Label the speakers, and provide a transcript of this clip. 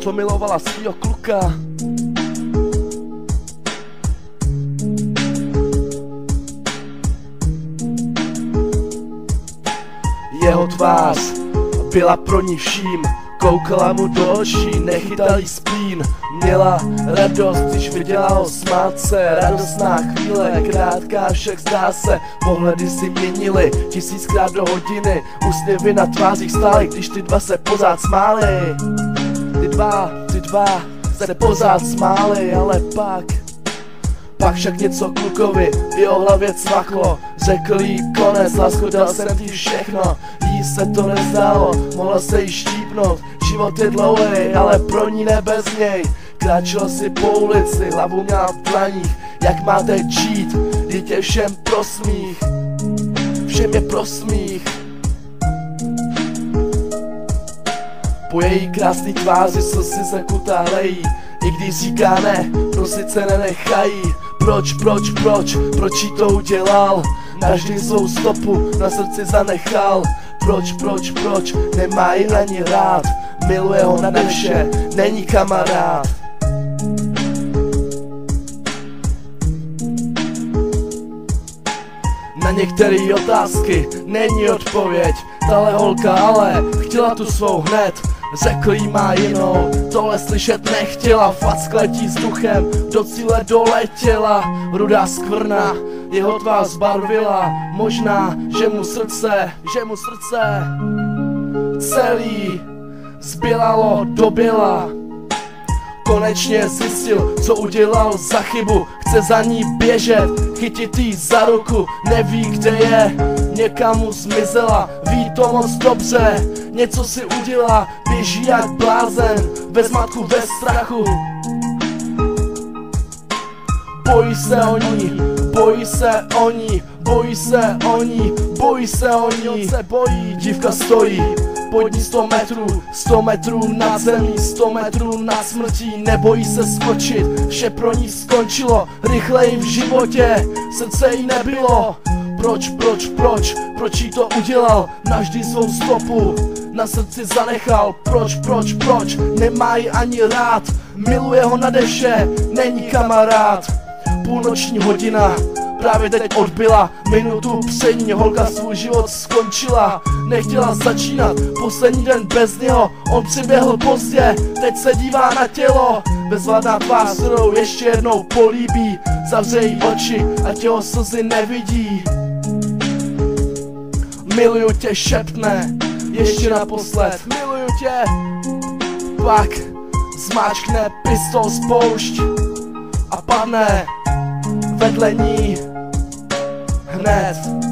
Speaker 1: co milovala svýho kluka. Jeho tvář byla pro ní vším, koukala mu do očí, nechytal jí splín. Měla radost, když viděla ho smát se, radostná chvíle, krátká, však zdá se. Pohledy si měnily 1000krát do hodiny, úsměvy na tvářích stály, když ty dva se pořád smáli. Ty dva se pořád smáli, ale pak však něco klukovi v jeho hlavě cvaklo. Řekl jí konec, lásko, dal jsem ti všechno. Jí se to nezdálo, mohla se jí štípnout. Život je dlouhý, ale pro ní ne bez něj. Kráčel si po ulici, hlavu měla v dlaních. Jak máte žít, dítě všem pro smích. Všem je pro smích. Po její krásný tváři slzy se kutá lejí. I když říká ne, prosit se nenechají. Proč jí to udělal? Navždy svou stopu na srdci zanechal. Proč, nemá ji ani rád. Miluje ho nade vše, není kamarád. Na některé otázky není odpověď. Tahle holka ale chtěla tu svou hned. Řekl jí má jinou, tohle slyšet nechtěla. Facka letí vzduchem, do cíle doletěla. Rudá skvrna jeho tvář zbarvila. Možná, že mu srdce celý zbělalo do běla. Konečně zjistil, co udělal za chybu. Chce za ní běžet, chytit jí za ruku. Neví, kde je, někam mu zmizela. Ví to moc dobře, něco si udělá. Běží jak blázen, ve zmatku, ve strachu. Bojí se o ní. Dívka stojí pod ní 100 metrů nad zemí, 100 metrů nad smrtí. Nebojí se skočit, vše pro ní skončilo. Rychleji v životě, srdce jí nebylo. Proč jí to udělal? Navždy svou stopu na srdci zanechal. Proč, nemá ji ani rád. Miluje ho nade vše, není kamarád. Půlnoční hodina právě teď odbyla, minutu před ní holka svůj život skončila. Nechtěla začínat poslední den bez něho, on přiběhl pozdě, teď se dívá na tělo. Bezvladná tvář, kterou ještě jednou políbí. Zavře jí oči, ať jeho slzy nevidí. Miluju tě, šeptne ještě naposled, miluju tě. Pak zmáčkne pistol spoušť a padne vedle ní hned.